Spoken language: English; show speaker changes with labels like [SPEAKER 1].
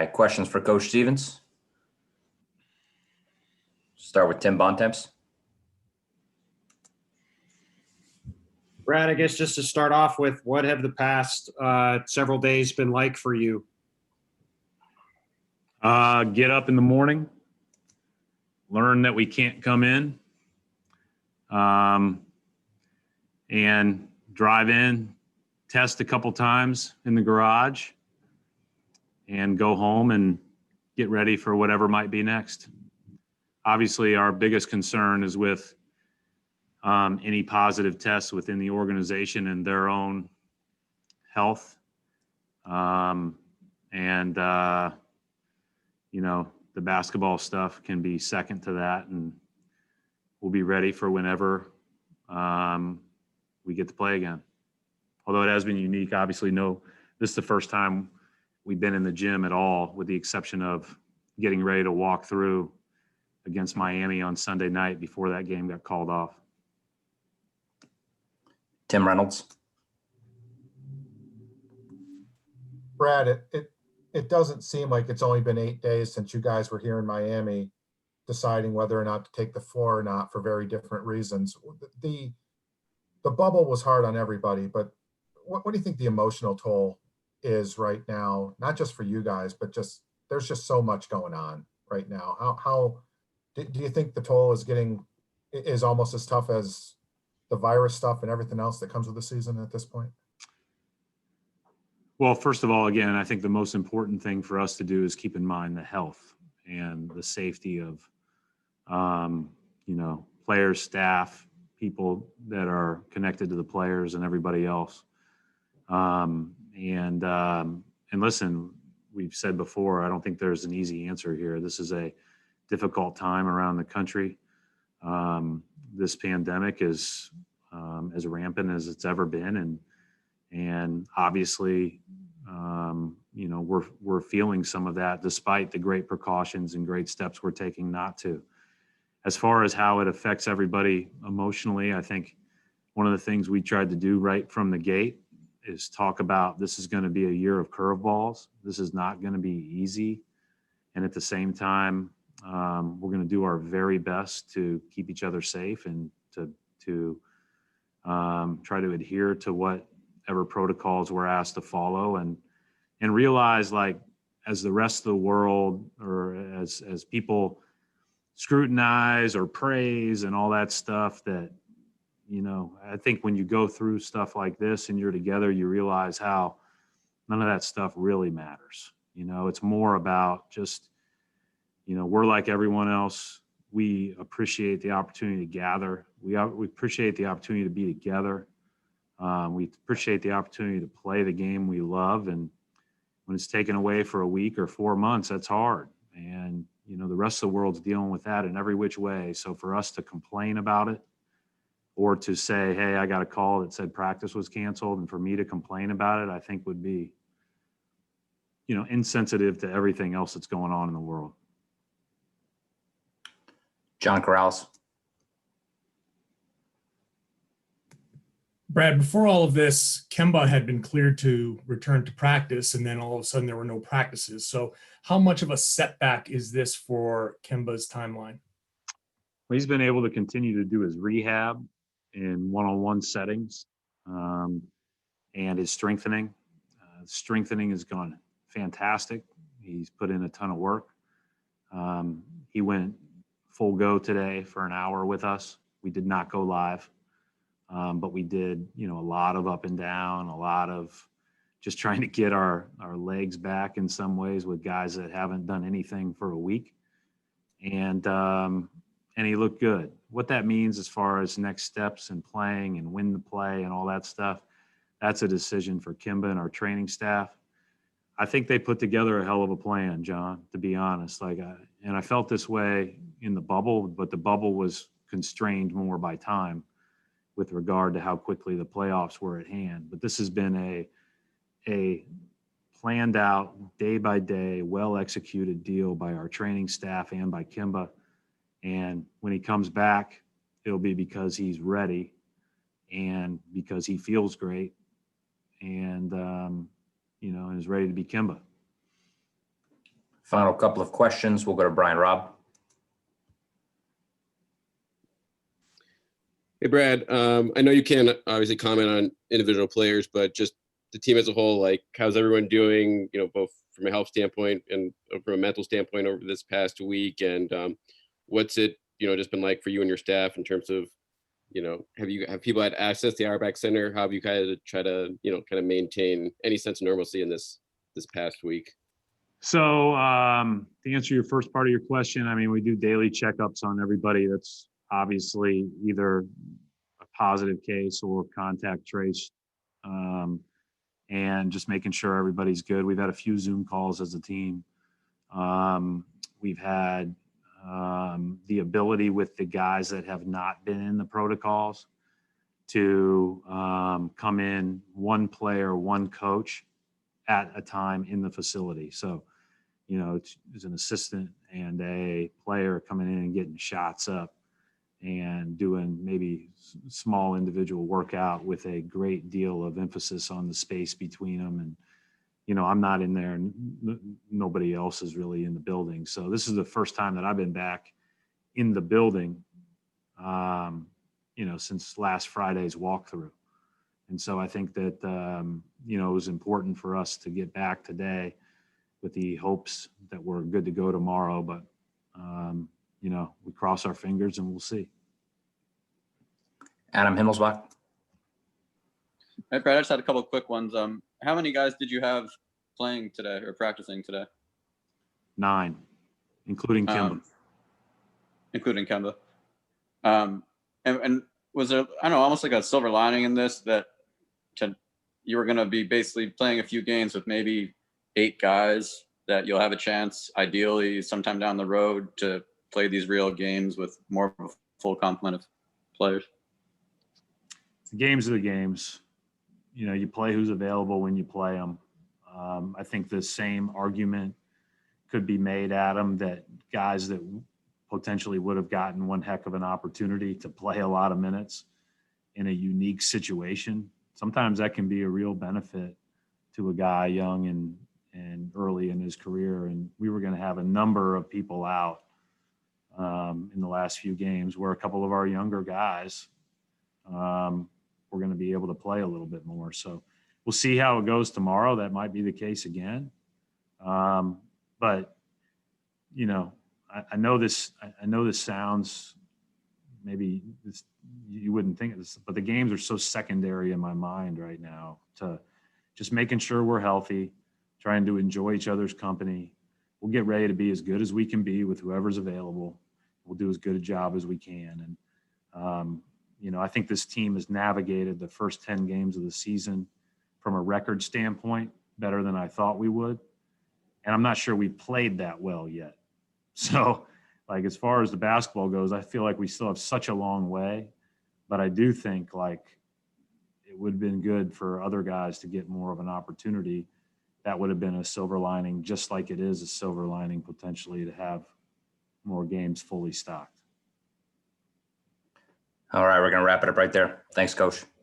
[SPEAKER 1] right, questions for Coach Stevens? Start with Tim Bontemps.
[SPEAKER 2] Brad, I guess just to start off with, what have the past several days been like for you?
[SPEAKER 3] Get up in the morning, learn that we can't come in, and drive in, test a couple times in the garage, and go home and get ready for whatever might be next. Obviously, our biggest concern is with any positive tests within the organization and their own health. The basketball stuff can be second to that, and we'll be ready for whenever we get to play again. Although it has been unique, obviously, this is the first time we've been in the gym at all, with the exception of getting ready to walk through against Miami on Sunday night before that game got called off.
[SPEAKER 1] Tim Reynolds.
[SPEAKER 4] Brad, it doesn't seem like it's only been 8 days since you guys were here in Miami deciding whether or not to take the floor or not for very different reasons. The bubble was hard on everybody, but what do you think the emotional toll is right now? Not just for you guys, but there's just so much going on right now. How do you think the toll is almost as tough as the virus stuff and everything else that comes with the season at this point?
[SPEAKER 3] Well, first of all, again, I think the most important thing for us to do is keep in mind the health and the safety of, players, staff, people that are connected to the players and everybody else. And listen, we've said before, I don't think there's an easy answer here. This is a difficult time around the country. This pandemic is as rampant as it's ever been, and obviously, we're feeling some of that, despite the great precautions and great steps we're taking not to. As far as how it affects everybody emotionally, I think one of the things we tried to do right from the gate is talk about this is going to be a year of curveballs. This is not going to be easy. And at the same time, we're going to do our very best to keep each other safe and to try to adhere to whatever protocols we're asked to follow, and realize, like, as the rest of the world, or as people scrutinize or praise and all that stuff, that, I think when you go through stuff like this and you're together, you realize how none of that stuff really matters. It's more about just, we're like everyone else. We appreciate the opportunity to gather. We appreciate the opportunity to be together. We appreciate the opportunity to play the game we love. And when it's taken away for a week or 4 months, that's hard. And, the rest of the world's dealing with that in every which way. So for us to complain about it, or to say, hey, I got a call that said practice was canceled, and for me to complain about it, I think would be, insensitive to everything else that's going on in the world.
[SPEAKER 1] John Corrales.
[SPEAKER 5] Brad, before all of this, Kemba had been cleared to return to practice, and then all of a sudden there were no practices. So how much of a setback is this for Kemba's timeline?
[SPEAKER 3] Well, he's been able to continue to do his rehab in one-on-one settings, and his strengthening. Strengthening has gone fantastic. He's put in a ton of work. He went full go today for an hour with us. We did not go live. But we did, a lot of up and down, a lot of just trying to get our legs back in some ways with guys that haven't done anything for a week. And he looked good. What that means as far as next steps and playing and when to play and all that stuff, that's a decision for Kemba and our training staff. I think they put together a hell of a plan, John, to be honest. And I felt this way in the bubble, but the bubble was constrained more by time with regard to how quickly the playoffs were at hand. But this has been a planned out, day by day, well executed deal by our training staff and by Kemba. And when he comes back, it'll be because he's ready and because he feels great and, and is ready to be Kemba.
[SPEAKER 1] Final couple of questions. We'll go to Brian Robb.
[SPEAKER 6] Hey, Brad. I know you can't obviously comment on individual players, but just the team as a whole, like how's everyone doing, both from a health standpoint and from a mental standpoint over this past week? And what's it, just been like for you and your staff in terms of, have people had access to the Auerbach Center? How have you kind of try to, kind of maintain any sense of normalcy in this past week?
[SPEAKER 3] So to answer your first part of your question, I mean, we do daily checkups on everybody that's obviously either a positive case or contact traced, and just making sure everybody's good. We've had a few Zoom calls as a team. We've had the ability with the guys that have not been in the protocols to come in, one player, one coach at a time in the facility. So, it's an assistant and a player coming in and getting shots up and doing maybe small individual workout with a great deal of emphasis on the space between them. And, I'm not in there and nobody else is really in the building. So this is the first time that I've been back in the building, since last Friday's walkthrough. And so I think that, it was important for us to get back today with the hopes that we're good to go tomorrow. But, we cross our fingers and we'll see.
[SPEAKER 1] Adam Himmelsbach.
[SPEAKER 7] Hey, Brad, I just had a couple of quick ones. How many guys did you have playing today or practicing today?
[SPEAKER 3] 9, including Kemba.
[SPEAKER 7] Including Kemba. And was there, I don't know, almost like a silver lining in this that you were going to be basically playing a few games with maybe 8 guys that you'll have a chance, ideally, sometime down the road to play these real games with more of a full complement of players?
[SPEAKER 3] The games are the games. You play who's available when you play them. I think the same argument could be made, Adam, that guys that potentially would have gotten one heck of an opportunity to play a lot of minutes in a unique situation, sometimes that can be a real benefit to a guy young and early in his career. And we were going to have a number of people out in the last few games where a couple of our younger guys we're going to be able to play a little bit more. So we'll see how it goes tomorrow. That might be the case again. But, I know this sounds, maybe you wouldn't think of this, but the games are so secondary in my mind right now to just making sure we're healthy, trying to enjoy each other's company. We'll get ready to be as good as we can be with whoever's available. We'll do as good a job as we can. And, I think this team has navigated the first 10 games of the season from a record standpoint better than I thought we would. And I'm not sure we played that well yet. So, as far as the basketball goes, I feel like we still have such a long way. But I do think, it would have been good for other guys to get more of an opportunity. That would have been a silver lining, just like it is a silver lining potentially to have more games fully stocked.
[SPEAKER 1] All right, we're going to wrap it up right there. Thanks, Coach.